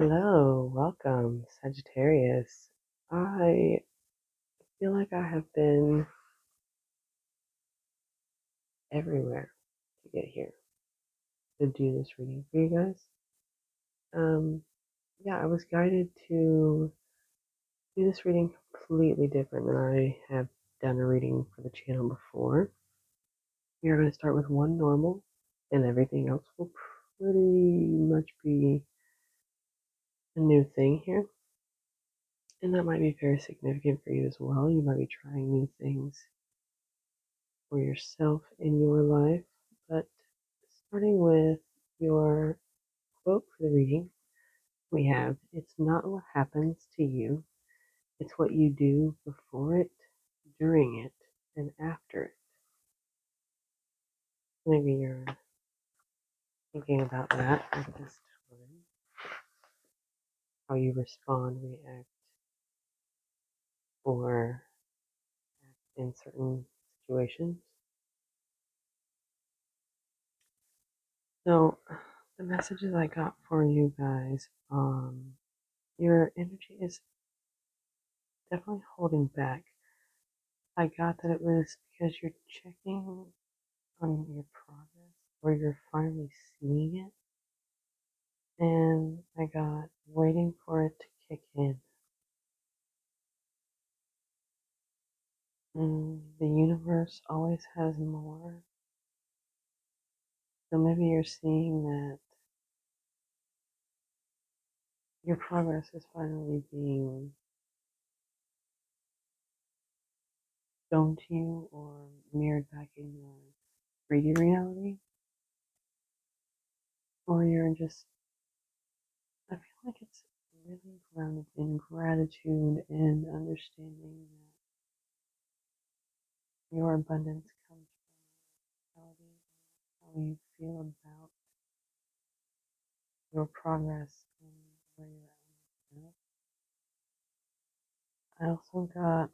Hello, welcome, Sagittarius. I feel like I have been everywhere to get here to do this reading for you guys. Um, yeah, I was guided to do this reading completely different than I have done a reading for the channel before. We are going to start with one normal, and everything else will pretty much be a new thing here. And that might be very significant for you as well. You might be trying new things for yourself in your life. But starting with your quote for the reading, we have it's not what happens to you, it's what you do before it, during it, and after it. Maybe you're thinking about that at this time, how you respond, react, or act in certain situations. So, the messages I got for you guys, your energy is definitely holding back. I got that it was because you're checking on your progress or you're finally seeing it. And I got waiting for it to kick in. And the universe always has more. So maybe you're seeing that your progress is finally being shown to you or mirrored back in your 3D reality. Or you're just, I feel like it's really grounded in gratitude and understanding that your abundance comes from reality, how you feel about your progress and where you're at. I also got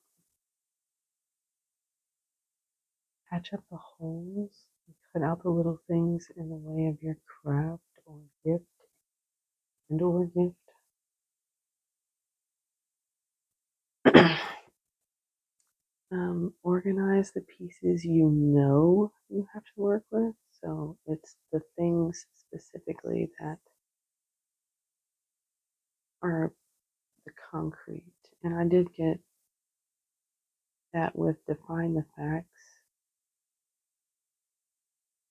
patch up the holes, cut out the little things in the way of your craft or gift and/or gift. Organize the pieces you know you have to work with. So it's the things specifically that are the concrete. And I did get that with define the facts,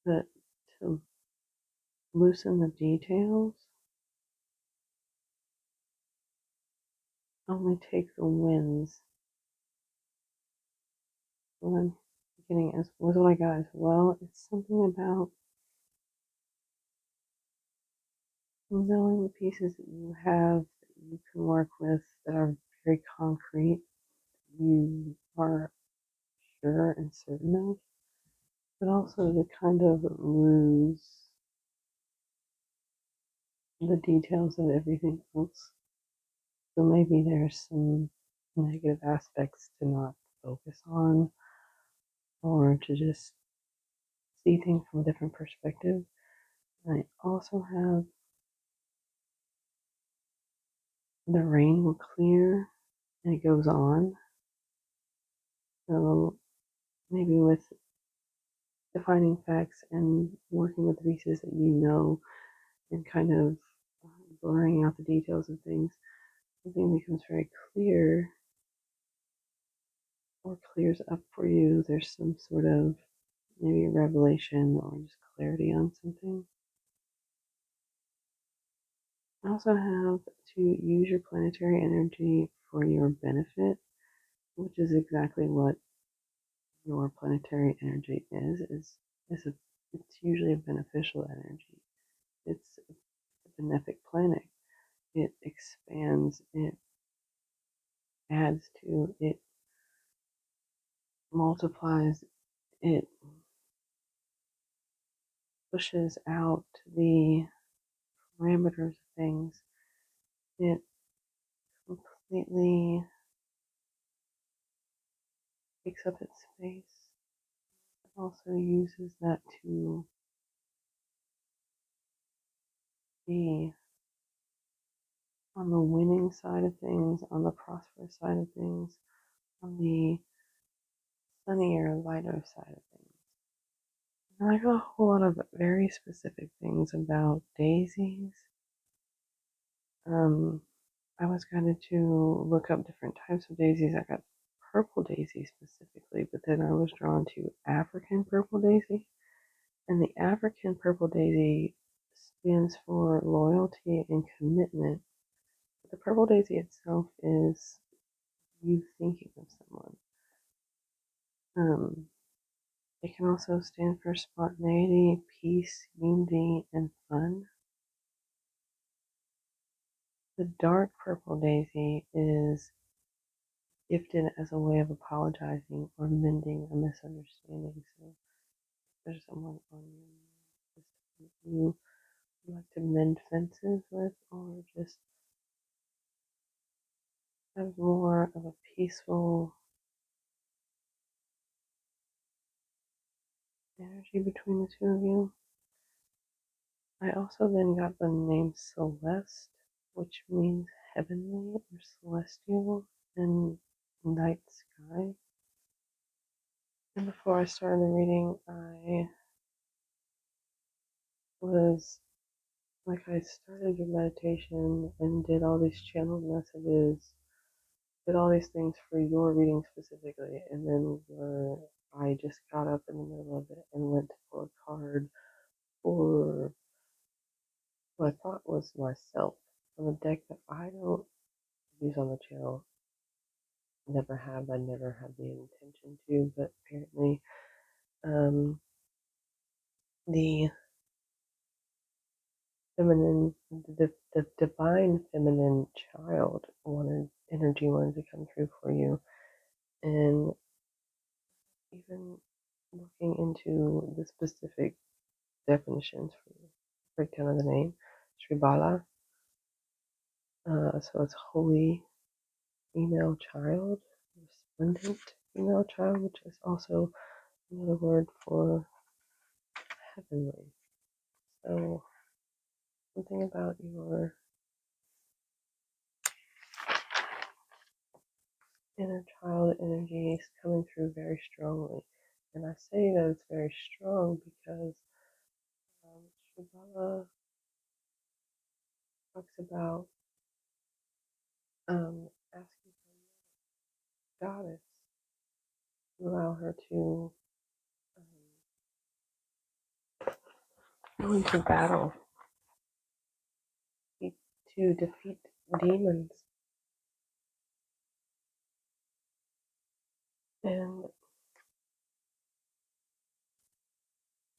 but to loosen the details, only take the wins. What I'm getting as was what I got as well. It's something about knowing the pieces that you have that you can work with that are very concrete, you are sure and certain of, but also to kind of lose the details of everything else. So maybe there's some negative aspects to not focus on or to just see things from a different perspective. I also have the rain will clear and it goes on. So maybe with defining facts and working with the pieces that you know and kind of blurring out the details of things, something becomes very clear or clears up for you. There's some sort of maybe revelation or just clarity on something. I also have to use your planetary energy for your benefit, which is exactly what your planetary energy is a it's usually a beneficial energy. It's a benefic planet. It expands, it adds to, it multiplies, it pushes out the parameters of things. It completely takes up its space. It also uses that to be on the winning side of things, on the prosperous side of things, on the sunnier, lighter side of things. And I got a whole lot of very specific things about daisies. I was guided to look up different types of daisies. I got purple daisy specifically, but then I was drawn to African purple daisy. And the African purple daisy stands for loyalty and commitment. But the purple daisy itself is you thinking of someone. Um, it can also stand for spontaneity, peace, unity, and fun. The dark purple daisy is gifted as a way of apologizing or mending a misunderstanding. So if there's someone on your list that you like to mend fences with, or just have more of a peaceful energy between the two of you. I also then got the name Celeste, which means heavenly or celestial in night sky. And before I started the reading, I was I started your meditation and did all these channeled messages, did all these things for your reading specifically, and then I just got up in the middle of it and went to pull a card for what I thought was myself from a deck that I don't use on the channel. Never have. I never had the intention to, but apparently, um, the the divine feminine child wanted to come through for you, and even looking into the specific definitions for you, breakdown of the name, Sri Bala. So it's holy female child, resplendent female child, which is also another word for heavenly. So something about your inner child energy is coming through very strongly. And I say that it's very strong because Shambhala talks about asking the goddess to allow her to go into battle, to defeat demons. And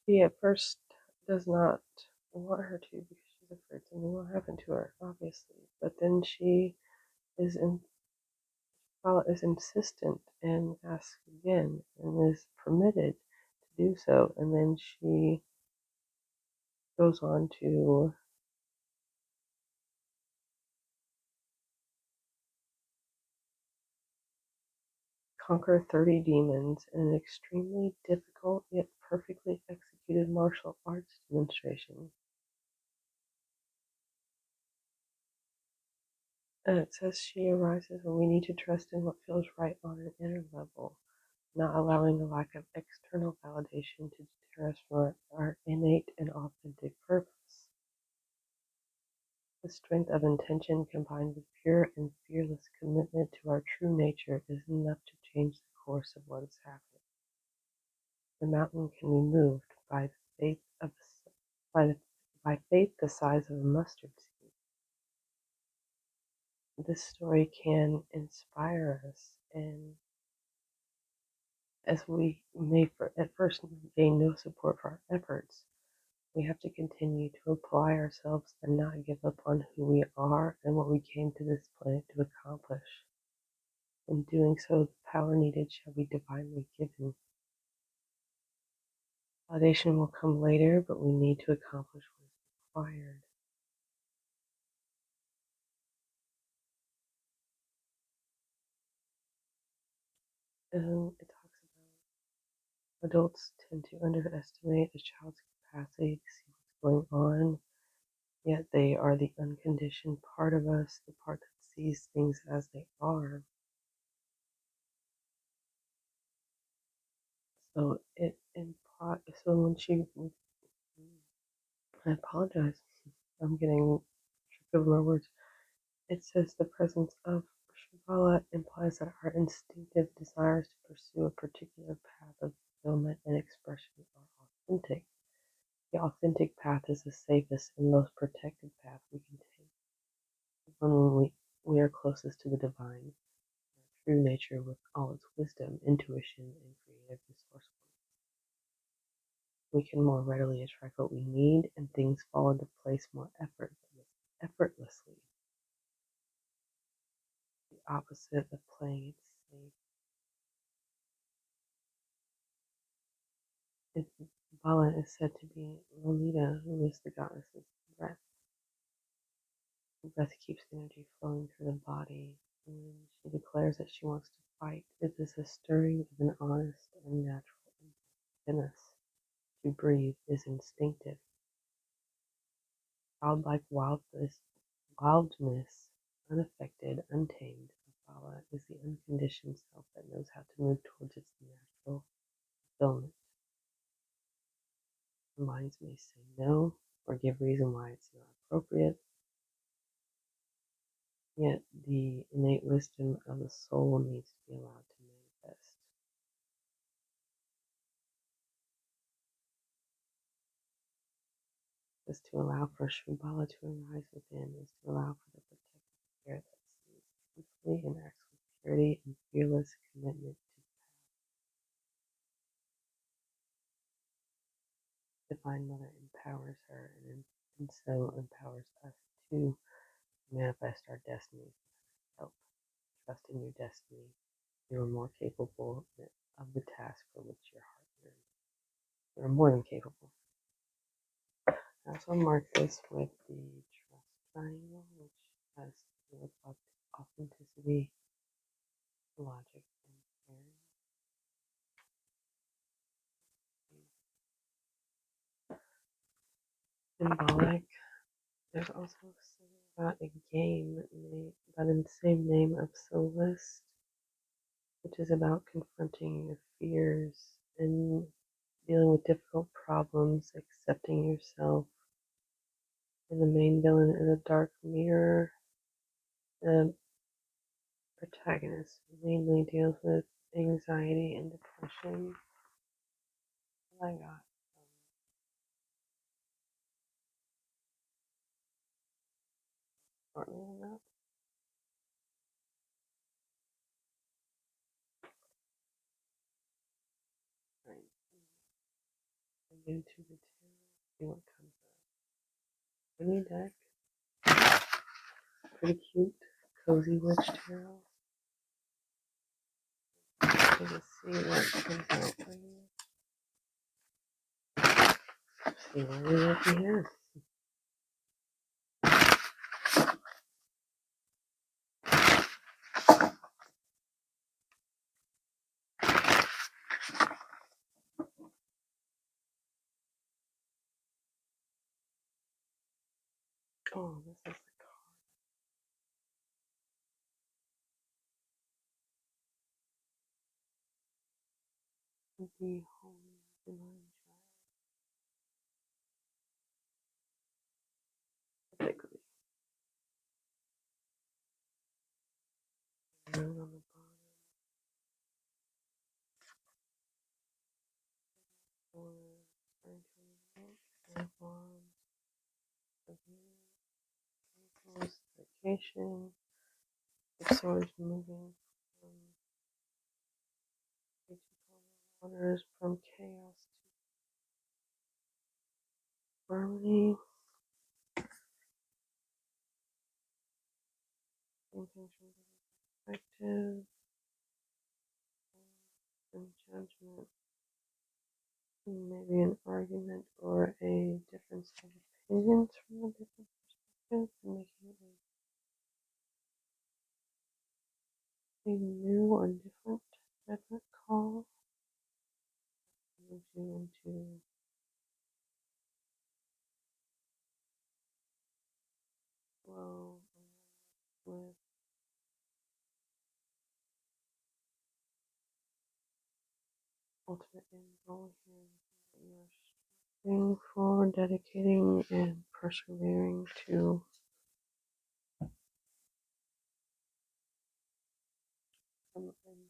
she at first does not want her to because she's afraid something will happen to her, obviously. But then she is in, is insistent and asks again and is permitted to do so. And then she goes on to conquer 30 demons in an extremely difficult yet perfectly executed martial arts demonstration. And it says she arises when we need to trust in what feels right on an inner level, not allowing the lack of external validation to deter us from our innate and authentic purpose. The strength of intention combined with pure and fearless commitment to our true nature is enough to change the course of what is happening. The mountain can be moved by faith of by faith the size of a mustard seed. This story can inspire us, and as we may at first gain no support for our efforts, we have to continue to apply ourselves and not give up on who we are and what we came to this planet to accomplish. In doing so, the power needed shall be divinely given. Validation will come later, but we need to accomplish what is required. It talks about adults tend to underestimate a child's capacity to see what's going on yet they are the unconditioned part of us, the part that sees things as they are. So it implies. So when I apologize. I'm getting tripped over my words. It says the presence of Shambhala implies that our instinctive desires to pursue a particular path of fulfillment and expression are authentic. The authentic path is the safest and most protected path we can take. When we are closest to the divine, our true nature with all its wisdom, intuition, and creative resourcefulness. We can more readily attract what we need, and things fall into place more effortlessly. The opposite of playing it safe. Bala is said to be Lolita, who is the goddess's breath. The breath keeps energy flowing through the body, and when she declares that she wants to fight, it is a stirring of an honest and natural impulse within us. To breathe is instinctive. Childlike wildness, unaffected, untamed, Bala is the unconditioned self that knows how to move towards its natural fulfillment. Her minds may say no or give reason why it's not appropriate, yet the innate wisdom of the soul needs to be allowed to manifest. Is to allow for Shambhala to arise within, is to allow for the protective spirit that sees truthfully and acts with purity and fearless commitment to the Divine Mother empowers her and so empowers us to manifest our destinies with help. Trust in your destiny. You are more capable of the task for which your heart yearns. You are more than capable. I also mark this with the trust triangle, which has to do with authenticity, logic, and caring. Symbolic. There's also something about a game by the same name of Celeste, which is about confronting your fears and dealing with difficult problems, accepting yourself. And the main villain is a dark mirror. The protagonist mainly deals with anxiety and depression. I got shortly enough. Right. I get into the tarot, see what comes up. Pretty deck. Pretty cute. Cozy Witch Tarot. Let's see what comes out for you. See what we're looking here. Oh, this is the card. The Holy Divine Child. Typically. Moon on the bottom. For 2028. Vacation. The swords moving from waters, from chaos to harmony. Intention, perspective, and judgment. Maybe an argument or a difference of opinions from a different perspective, and making a new or different judgment call. Moves you into ultimate end goal here that you're striving for, dedicating and persevering to. Come into.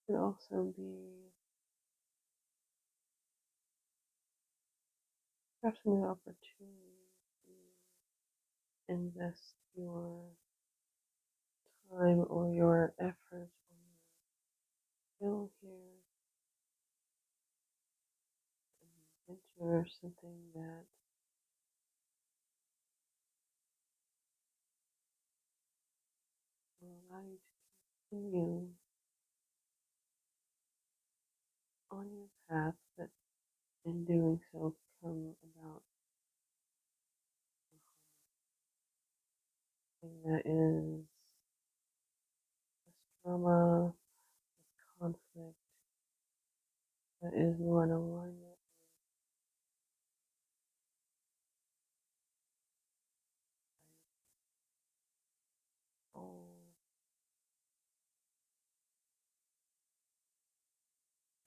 Could also be perhaps a new opportunity to invest your time or your effort or your skill here and enter something that will allow you to continue on your path, but in doing so come about something that is trauma, conflict, that is more in alignment with all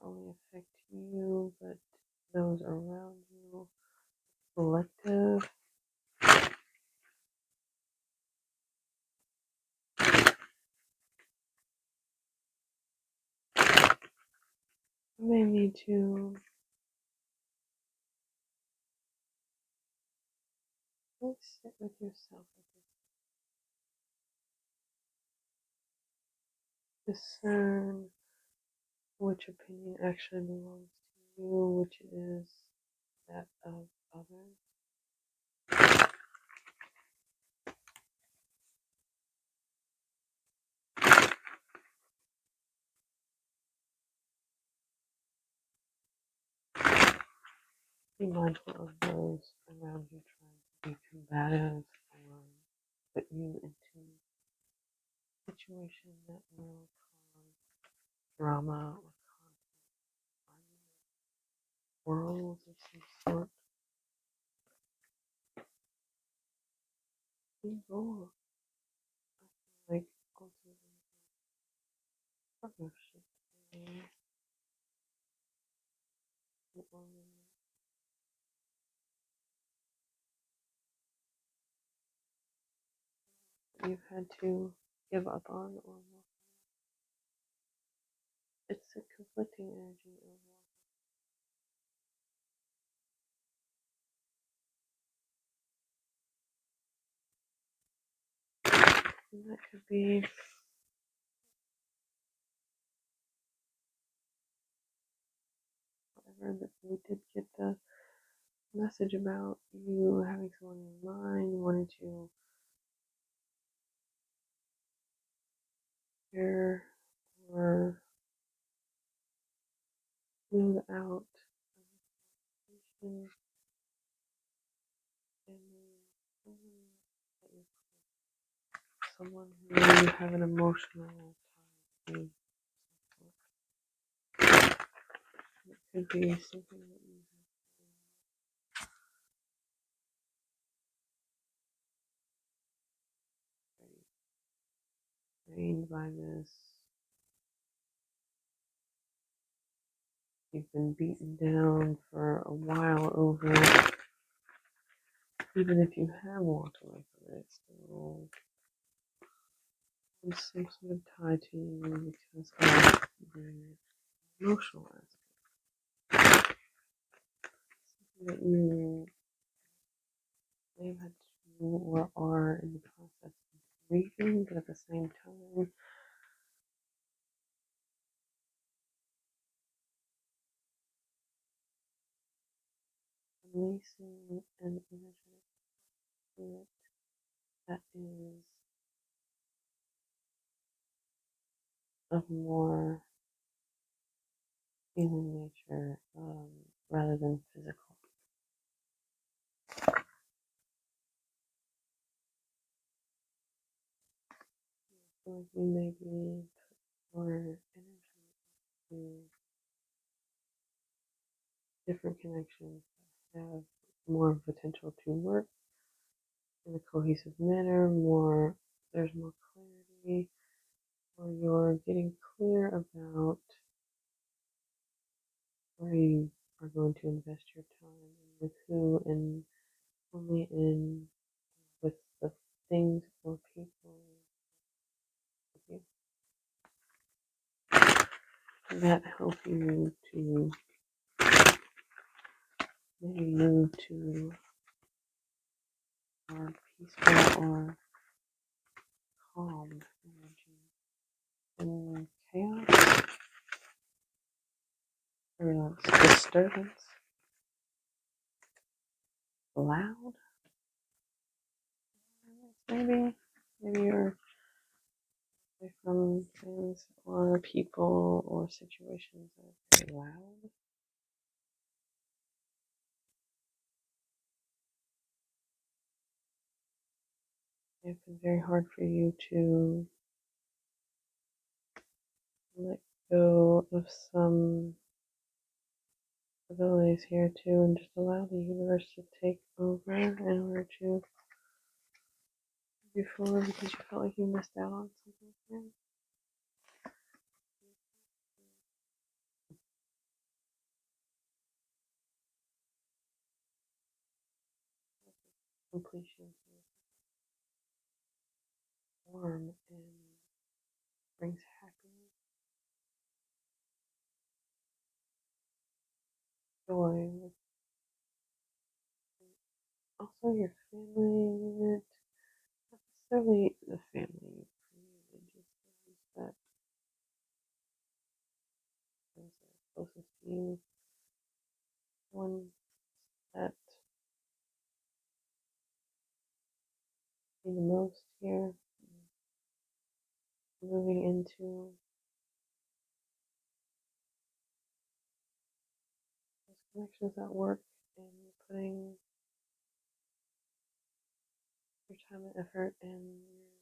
only affect you, but those around you, collective. You may need to just sit with yourself and discern which opinion actually belongs to you, which is that of others. Be mindful of those around you trying to be combative or put you into a situation that will cause drama or quarrels of some sort. Be bold. Like ultimately partnership. You've had to give up on or it's a conflicting energy of and that could be whatever that we did get the message about you having someone in mind, wanting to share or smooth out and someone who you have an emotional tie to. It could be something that you have drained by this. You've been beaten down for a while over, even if you have walked away from it, still there's some sort of tie to you because of the emotional aspect. Something that you may have had to do or are in the process of grieving, but at the same time, releasing an energetic spirit that is of more human nature rather than physical. So like you may be or energy to different connections that have more potential to work in a cohesive manner, there's more clarity, or you're getting clear about where you are going to invest your time and with who, and only in with the things or people that help you to maybe move to more peaceful or calm energy. And chaos or disturbance, loud, maybe you're away from things or people or situations that are very loud. It's been very hard for you to let go of some abilities here too and just allow the universe to take over in order to move you forward because you felt like you missed out on something here. Completion is warm and brings happiness, joy, with also your family unit, not necessarily the family you created, just those that those that are closest to you, one that you the most here, moving into those connections at work and putting your time and effort and your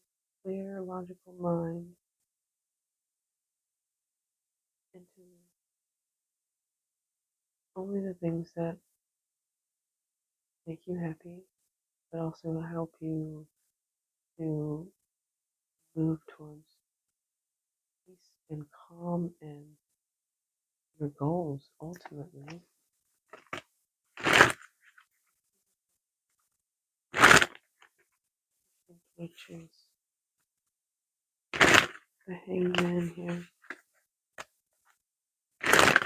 clear, logical mind into only the things that make you happy, but also help you to move towards peace and calm and your goals ultimately. Which is the hangman here.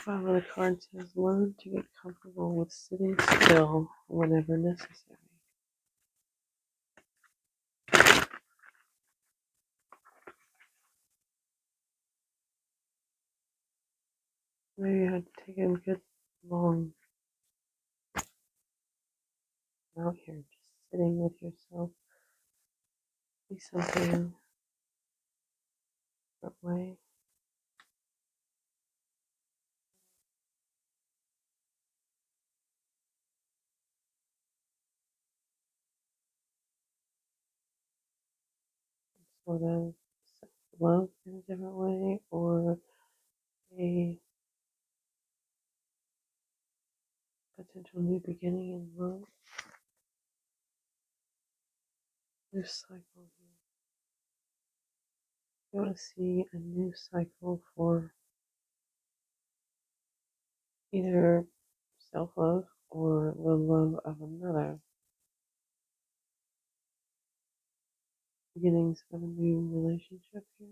Bottom of the card says, learn to get comfortable with sitting still whenever necessary. Maybe you had to take a good long out here, just sitting with yourself. Be something that way. Sort of self-love in a different way, or a potential new beginning in love. New cycle here. You want to see a new cycle for either self-love or the love of another. Beginnings of a new relationship here.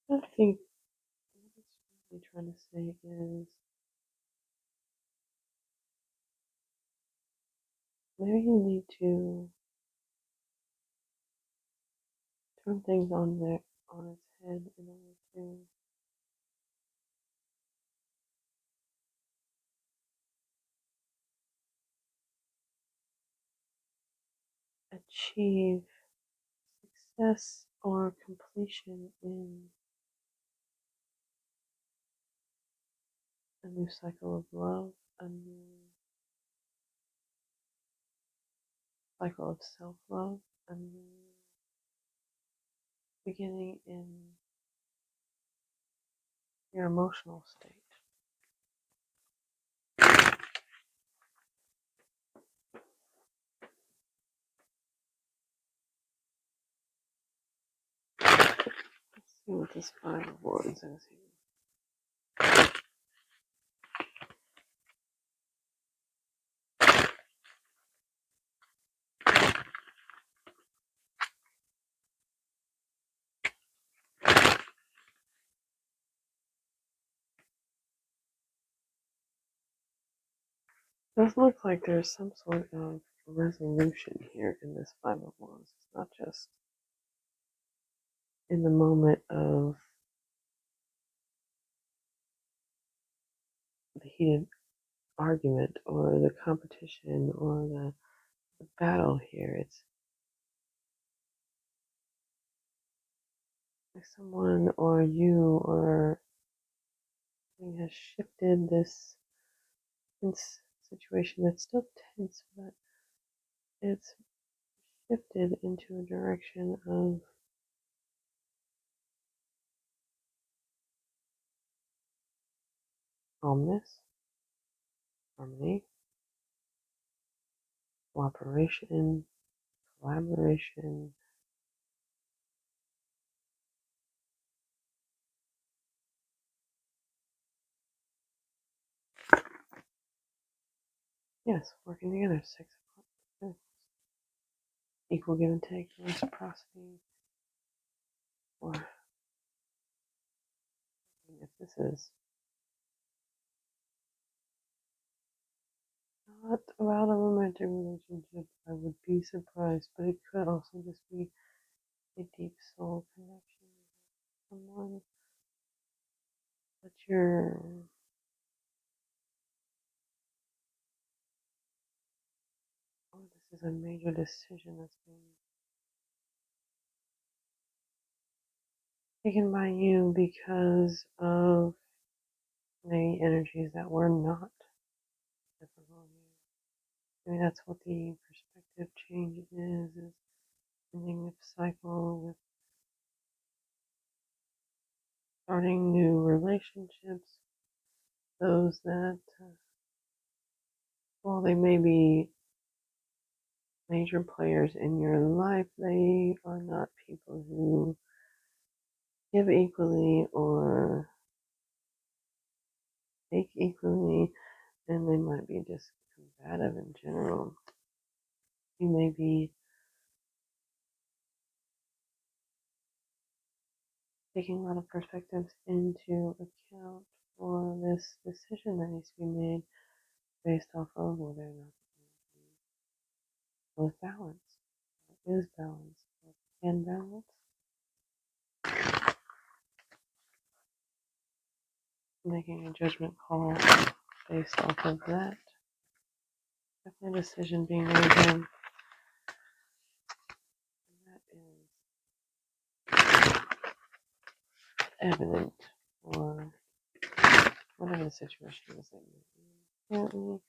I think what it's really trying to say is maybe you need to turn things on its head in order to achieve success or completion in a new cycle of love, a new cycle of self-love, a new beginning in your emotional state. Let's see what this Five of Wands is here. It does look like there's some sort of resolution here in this Five of Wands. It's not just in the moment of the heated argument or the competition or the battle here. It's like someone or you or something has shifted this tense situation that's still tense, but it's shifted into a direction of calmness, harmony, cooperation, collaboration. Yes, working together. Six of Pentacles. Equal give and take, reciprocity. Or if this is not about a romantic relationship, I would be surprised, but it could also just be a deep soul connection with someone that you're this is a major decision that's being taken by you because of the energies that were not difficult. Maybe that's what the perspective change is ending the cycle with starting new relationships. Those that, while they may be major players in your life, they are not people who give equally or take equally, and they might be just combative in general. You may be taking a lot of perspectives into account for this decision that needs to be made based off of whether or not both balance. What is balance? What can balance? Making a judgment call based off of that. Definitely a decision being made here. That is evident for whatever the situation is that you're in currently.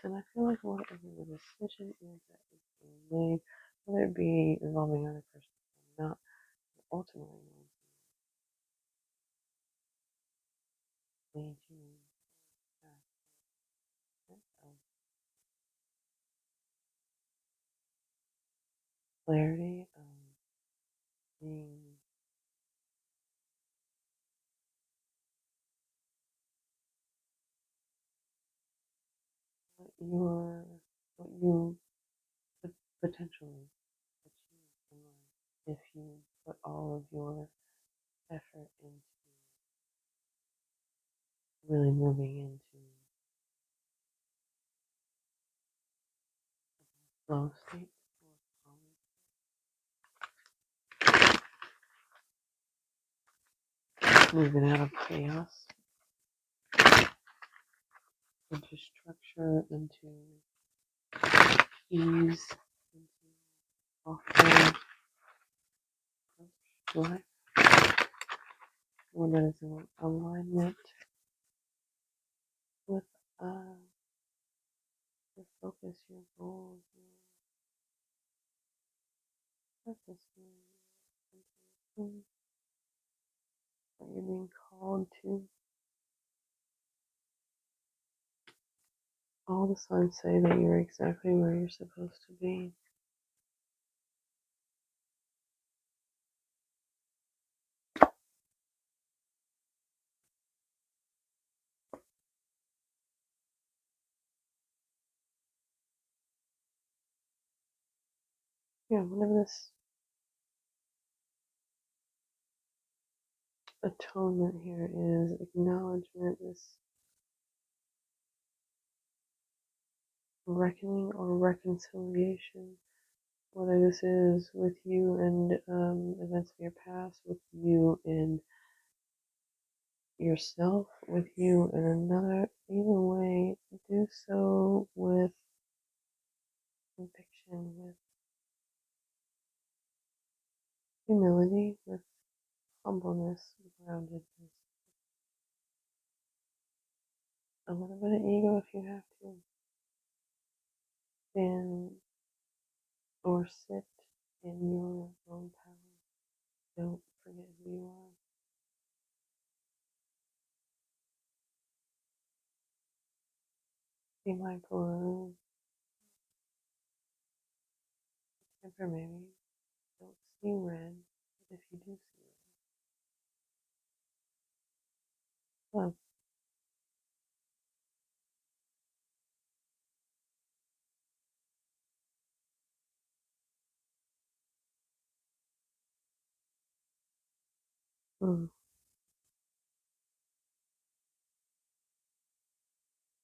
And I feel like whatever the decision is that is being made, whether it be involving other person or not, ultimately will lead you back to clarity of being what you could potentially achieve in life if you put all of your effort into really moving into flow state, moving out of chaos into structure, into ease, into offer life, one that is in alignment your focus, your goals, your purpose, what you're being called to. All the signs say that you're exactly where you're supposed to be. Yeah, whatever this atonement here is, acknowledgement, this reckoning or reconciliation, whether this is with you and events of your past, with you and yourself, with you and another, either way, do so with conviction, with humility, with humbleness, groundedness, a little bit of ego if you have to, and or sit in your own power. Don't forget who you are. Be mindful of temper, maybe. Don't see red, but if you do see red, love. Mm.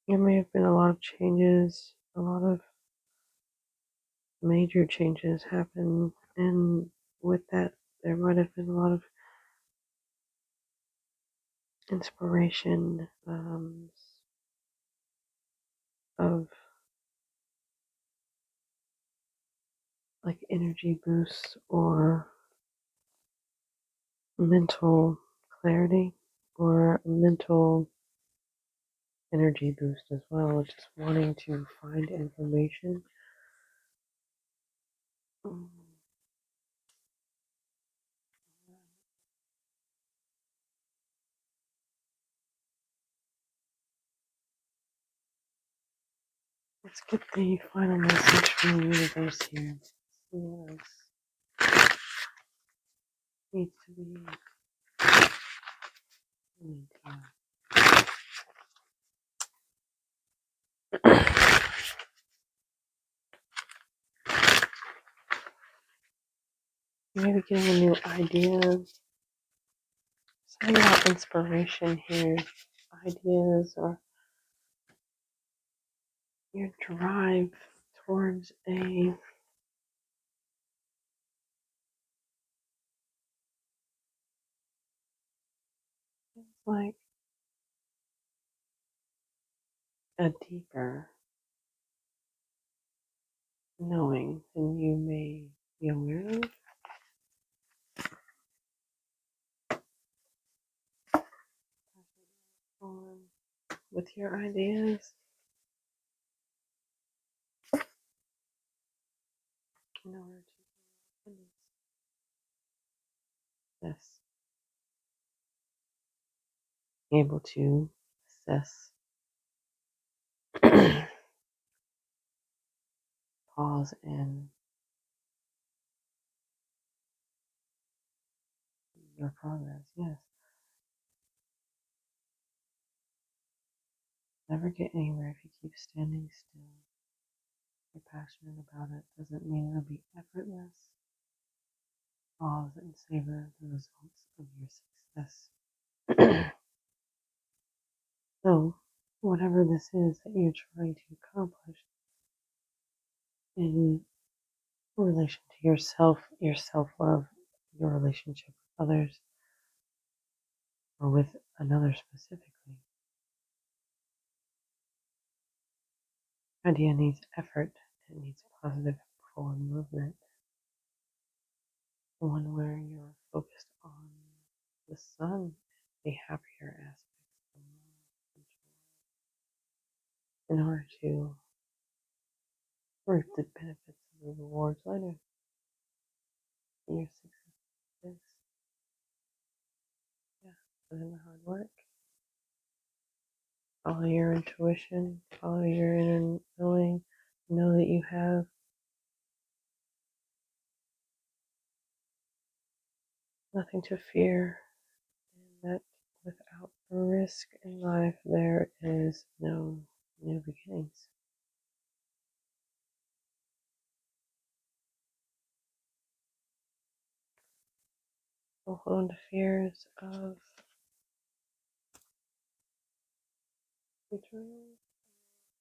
There may have been a lot of changes, a lot of major changes happen, and with that, there might have been a lot of inspiration of like energy boosts or mental clarity or mental energy boost as well, just wanting to find information. Mm. Let's get the final message from the universe here. See what else needs to be maybe getting a new idea. Something about inspiration here, ideas, or your drive towards a like a deeper knowing than you may be aware of. With your ideas in order to assess, able to assess, pause, and your progress. Yes, never get anywhere if you keep standing still. If you're passionate about it, doesn't mean it'll be effortless. Pause and savor the results of your success. So, whatever this is that you're trying to accomplish in relation to yourself, your self love, your relationship with others, or with another specifically, idea needs effort, it needs positive forward movement, one where you're focused on the sun, the happier aspects, the love, in order to reap the benefits of the rewards later in your success. Yeah, put in the hard work. Follow your intuition, follow your inner knowing, know that you have nothing to fear, and that without risk in life, there is no new beginnings. Don't hold on to fears of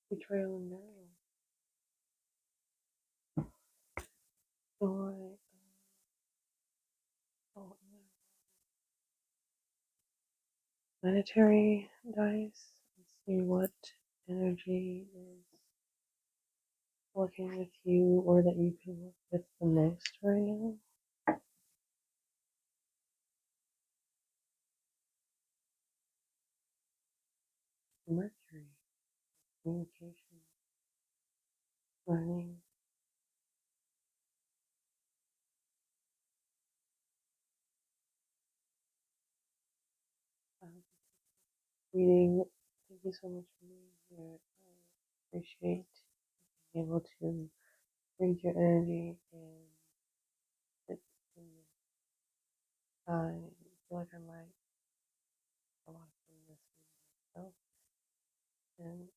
betrayal and denial, joy, oh, planetary dice, and see what energy is working with you or that you can work with the most right now. Mercury, communication, learning, um, reading. Thank you so much for being here. I appreciate being able to read your energy and sit in this. I feel like I might a lot of this myself, and